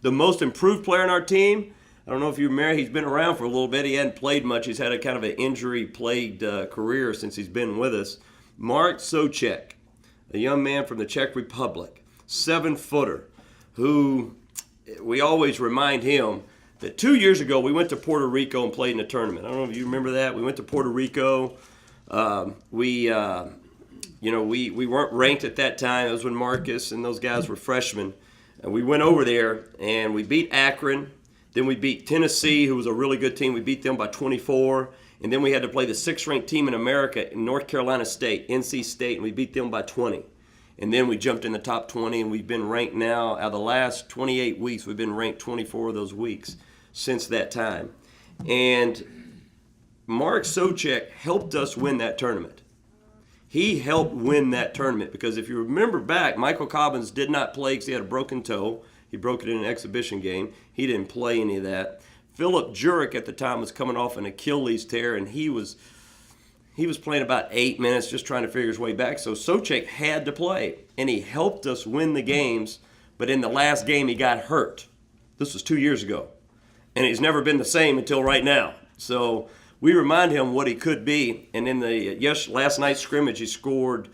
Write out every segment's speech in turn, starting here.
The most improved player on our team, I don't know if you remember, he's been around for a little bit. He hadn't played much. He's had a kind of an injury-plagued career since he's been with us. Mark Soucek, a young man from the Czech Republic, 7-footer, who we always remind him that 2 years ago we went to Puerto Rico and played in a tournament. I don't know if you remember that. We went to Puerto Rico. We weren't ranked at that time. It was when Marcus and those guys were freshmen. And we went over there and we beat Akron. Then we beat Tennessee, who was a really good team. We beat them by 24. And then we had to play the 6th-ranked team in America, in North Carolina State, NC State, and we beat them by 20. And then we jumped in the top 20, and we've been ranked now, out of the last 28 weeks, we've been ranked 24 of those weeks since that time. And Mark Soucek helped us win that tournament. He helped win that tournament because if you remember back, Michael Cobbins did not play because he had a broken toe. He broke it in an exhibition game. He didn't play any of that. Philip Jurek at the time was coming off an Achilles tear, and he was playing about 8 minutes just trying to figure his way back. So Soucek had to play, and he helped us win the games. But in the last game, he got hurt. This was 2 years ago, and he's never been the same until right now. So we remind him what he could be, and in the last night's scrimmage, he scored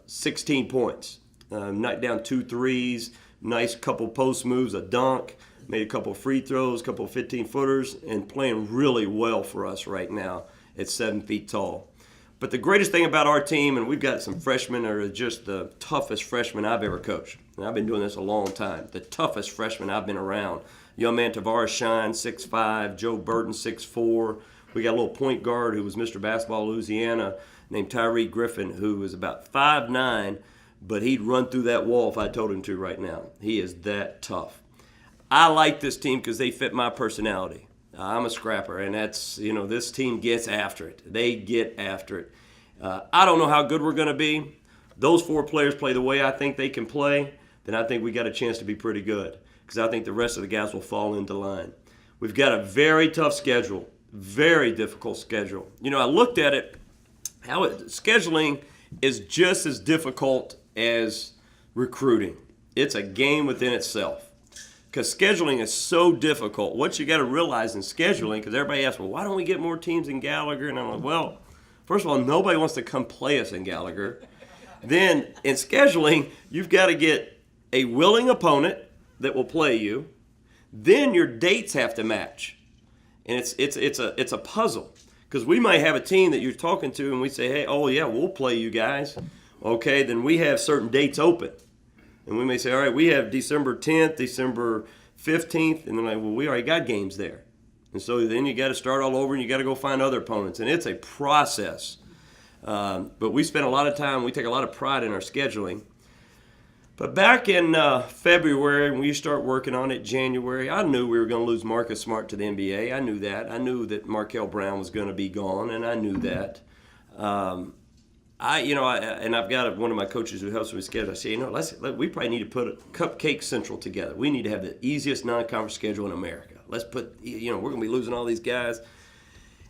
16 points. Knocked down 2 threes, nice couple post moves, a dunk, made a couple free throws, a couple 15-footers, and playing really well for us right now at 7 feet tall. But the greatest thing about our team, and we've got some freshmen that are just the toughest freshmen I've ever coached. And I've been doing this a long time. The toughest freshmen I've been around. Young man Tavares Shine, 6'5", Joe Burton, 6'4". We got a little point guard who was Mr. Basketball Louisiana named Tyree Griffin, who was about 5'9", but he'd run through that wall if I told him to right now. He is that tough. I like this team because they fit my personality. I'm a scrapper, and that's, this team gets after it. They get after it. I don't know how good we're going to be. Those 4 players play the way I think they can play, then I think we got a chance to be pretty good because I think the rest of the guys will fall into line. We've got a very tough schedule, very difficult schedule. I looked at it, scheduling is just as difficult as recruiting. It's a game within itself. Because scheduling is so difficult. What you got to realize in scheduling, because everybody asks, well, why don't we get more teams in Gallagher? And I'm like, well, first of all, nobody wants to come play us in Gallagher. Then in scheduling, you've got to get a willing opponent that will play you. Then your dates have to match. And it's a puzzle. Because we might have a team that you're talking to and we say, hey, oh, yeah, we'll play you guys. Okay, then we have certain dates open. And we may say, all right, we have December 10th, December 15th, and they're like, well, we already got games there. And so then you got to start all over and you got to go find other opponents. And it's a process. But we spend a lot of time, we take a lot of pride in our scheduling. But back in February, when we start working on it, January, I knew we were going to lose Marcus Smart to the NBA. I knew that. I knew that Markel Brown was going to be gone, and I knew that. I've got one of my coaches who helps me with schedule. I say, we probably need to put a Cupcake Central together. We need to have the easiest non-conference schedule in America. Let's put, we're going to be losing all these guys.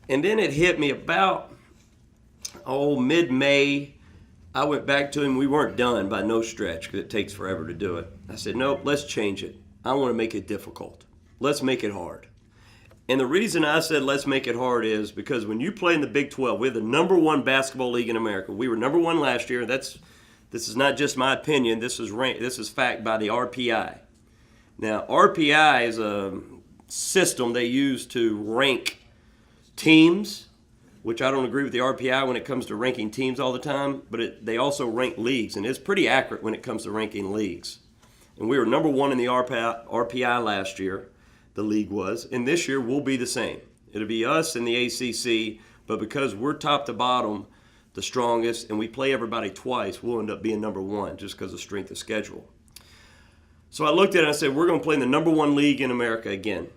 And then it hit me about, mid-May. I went back to him. We weren't done by no stretch because it takes forever to do it. I said, nope, let's change it. I want to make it difficult. Let's make it hard. And the reason I said let's make it hard is because when you play in the Big 12, we're the number 1 basketball league in America. We were number 1 last year. This is not just my opinion. This is fact by the RPI. Now, RPI is a system they use to rank teams, which I don't agree with the RPI when it comes to ranking teams all the time, but they also rank leagues, and it's pretty accurate when it comes to ranking leagues. And we were number 1 in the RPI last year. The league was, and this year we'll be the same. It'll be us and the ACC, but because we're top to bottom, the strongest, and we play everybody twice, we'll end up being number 1 just because of strength of schedule. So I looked at it and I said, we're going to play in the number 1 league in America again.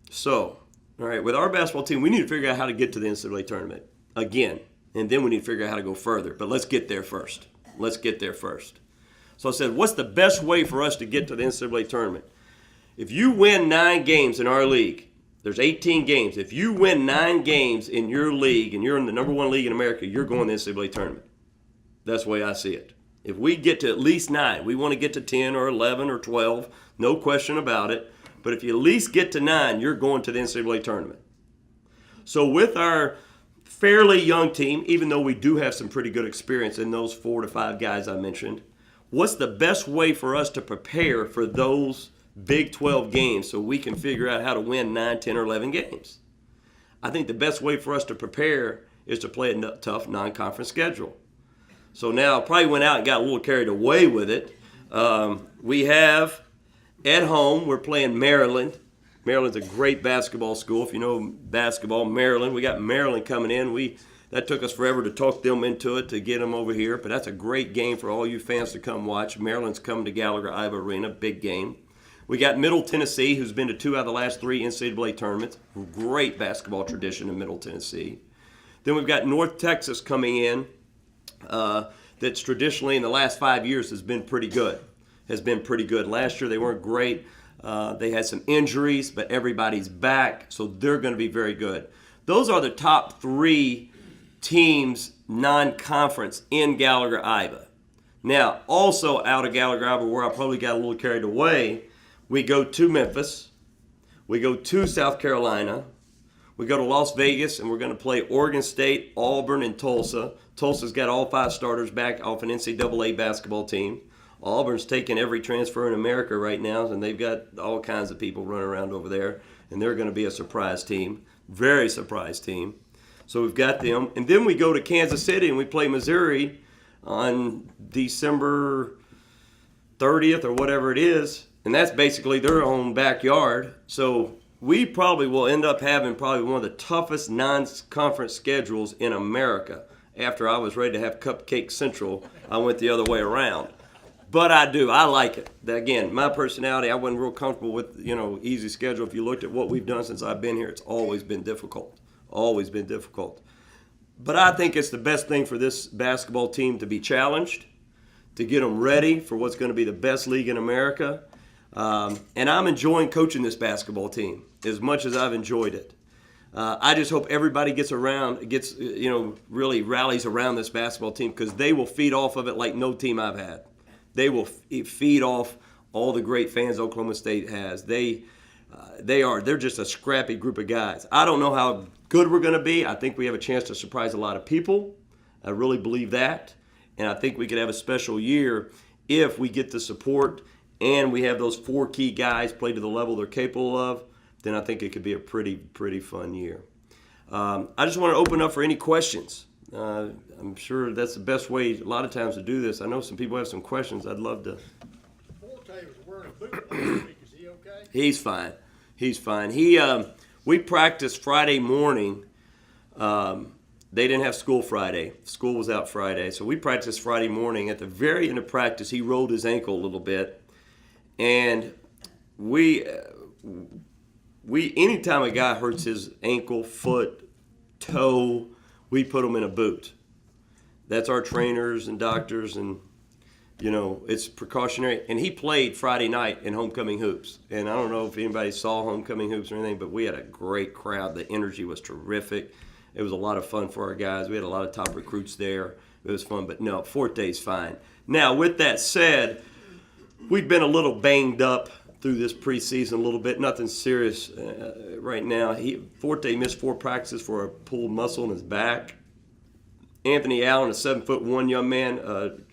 So, all right, with our basketball team, we need to figure out how to get to the NCAA tournament again, and then we need to figure out how to go further. But let's get there first. So I said, what's the best way for us to get to the NCAA tournament? If you win 9 games in our league, there's 18 games. If you win 9 games in your league and you're in the number 1 league in America, you're going to the NCAA tournament. That's the way I see it. If we get to at least 9, we want to get to 10 or 11 or 12, no question about it. But if you at least get to 9, you're going to the NCAA tournament. So with our fairly young team, even though we do have some pretty good experience in those 4 to 5 guys I mentioned, what's the best way for us to prepare for those Big 12 games so we can figure out how to win 9, 10, or 11 games? I think the best way for us to prepare is to play a tough non-conference schedule. So now I probably went out and got a little carried away with it. We have at home, we're playing Maryland. Maryland's a great basketball school. If you know basketball, Maryland, we got Maryland coming in. That took us forever to talk them into it to get them over here, but that's a great game for all you fans to come watch. Maryland's coming to Gallagher-Iba Arena, big game. We got Middle Tennessee, who's been to 2 out of the last 3 NCAA tournaments. Great basketball tradition in Middle Tennessee. Then we've got North Texas coming in. That's traditionally in the last 5 years has been pretty good. Last year they weren't great. They had some injuries, but everybody's back, so they're going to be very good. Those are the top 3 teams non-conference in Gallagher-Iba. Now, also out of Gallagher-Iba, where I probably got a little carried away, we go to Memphis, we go to South Carolina, we go to Las Vegas, and we're going to play Oregon State, Auburn, and Tulsa. Tulsa's got all 5 starters back off an NCAA basketball team. Auburn's taking every transfer in America right now, and they've got all kinds of people running around over there, and they're going to be a surprise team, very surprise team. So we've got them. And then we go to Kansas City, and we play Missouri on December 30th or whatever it is, and that's basically their own backyard. So we probably will end up having probably one of the toughest non-conference schedules in America. After I was ready to have Cupcake Central, I went the other way around. But I like it. Again, my personality, I wasn't real comfortable with, easy schedule. If you looked at what we've done since I've been here, it's always been difficult. But I think it's the best thing for this basketball team to be challenged, to get them ready for what's going to be the best league in America. And I'm enjoying coaching this basketball team as much as I've enjoyed it. I just hope everybody really rallies around this basketball team, because they will feed off of it like no team I've had. They will feed off all the great fans Oklahoma State has. They're just a scrappy group of guys. I don't know how good we're going to be. I think we have a chance to surprise a lot of people. I really believe that. And I think we could have a special year if we get the support and we have those 4 key guys play to the level they're capable of. Then I think it could be a pretty fun year. I just want to open up for any questions. I'm sure that's the best way a lot of times to do this. I know some people have some questions. I'd love to. Forte was wearing a boot last week. Is he okay? He's fine. We practiced Friday morning. They didn't have school Friday. School was out Friday. So we practiced Friday morning. At the very end of practice, he rolled his ankle a little bit. And anytime a guy hurts his ankle, foot, toe, we put him in a boot. That's our trainers and doctors, and it's precautionary. And he played Friday night in Homecoming Hoops. And I don't know if anybody saw Homecoming Hoops or anything, but we had a great crowd. The energy was terrific. It was a lot of fun for our guys. We had a lot of top recruits there. It was fun, but no, Forte's fine. Now, with that said, we've been a little banged up through this preseason a little bit. Nothing serious right now. Forte missed 4 practices for a pulled muscle in his back. Anthony Allen, a 7'1" young man,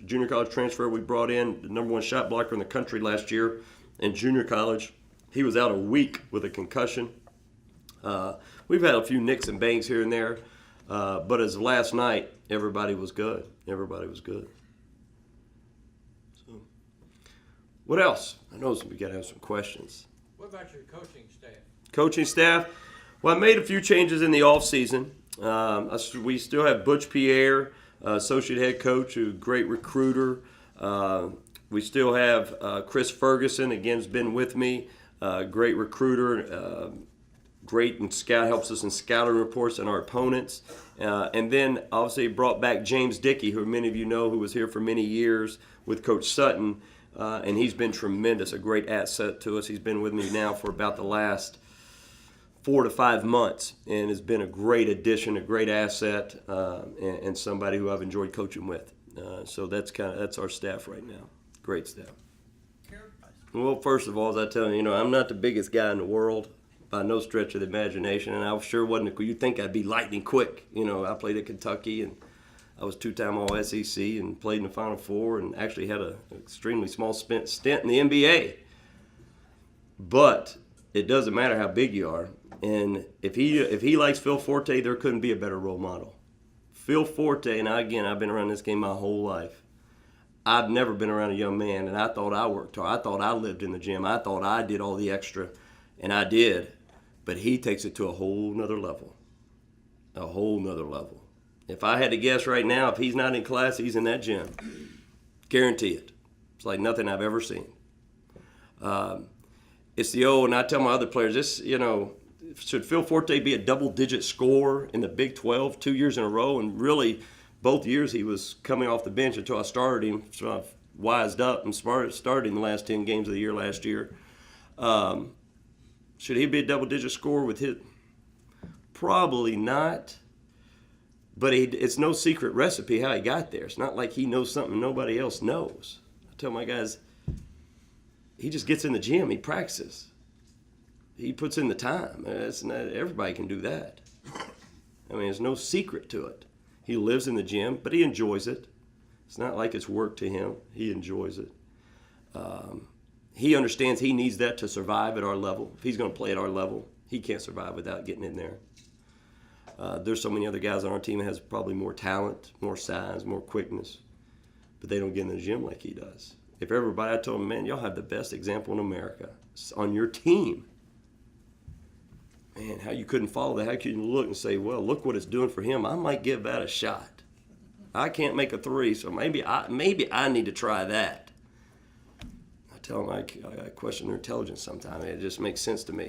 junior college transfer we brought in, the number 1 shot blocker in the country last year in junior college. He was out a week with a concussion. We've had a few nicks and bangs here and there, but as of last night, everybody was good. So, what else? I know we got to have some questions. What about your coaching staff? Coaching staff? Well, I made a few changes in the offseason. We still have Butch Pierre, associate head coach, who's a great recruiter. We still have Chris Ferguson, again, has been with me, great recruiter, great in scout, helps us in scouting reports on our opponents. And then obviously brought back James Dickey, who many of you know, who was here for many years with Coach Sutton, and he's been tremendous, a great asset to us. He's been with me now for about the last 4 to 5 months, and has been a great addition, a great asset, and somebody who I've enjoyed coaching with. So that's our staff right now. Great staff. Well, first of all, as I tell you, I'm not the biggest guy in the world by no stretch of the imagination, and I sure wasn't. You'd think I'd be lightning quick. I played at Kentucky, and I was two-time All-SEC, and played in the Final Four, and actually had an extremely small stint in the NBA. But it doesn't matter how big you are, and if he likes Phil Forte, there couldn't be a better role model. Phil Forte, and I've been around this game my whole life. I've never been around a young man, and I thought I worked hard. I thought I lived in the gym. I thought I did all the extra, and I did. But he takes it to a whole nother level. A whole nother level. If I had to guess right now, if he's not in class, he's in that gym. Guarantee it. It's like nothing I've ever seen. It's the old, and I tell my other players, should Phil Forte be a double-digit scorer in the Big 12 2 years in a row? And really, both years he was coming off the bench until I started him, so I wised up and started in the last 10 games of the year last year. Should he be a double-digit scorer with his? Probably not. But it's no secret recipe how he got there. It's not like he knows something nobody else knows. I tell my guys, he just gets in the gym. He practices. He puts in the time. Everybody can do that. There's no secret to it. He lives in the gym, but he enjoys it. It's not like it's work to him. He enjoys it. He understands he needs that to survive at our level. If he's going to play at our level, he can't survive without getting in there. There's so many other guys on our team that has probably more talent, more size, more quickness, but they don't get in the gym like he does. If everybody, I told him, man, y'all have the best example in America on your team. Man, how you couldn't follow that? How could you look and say, well, look what it's doing for him. I might give that a shot. I can't make a three, so maybe I need to try that. I tell them I question their intelligence sometimes. It just makes sense to me.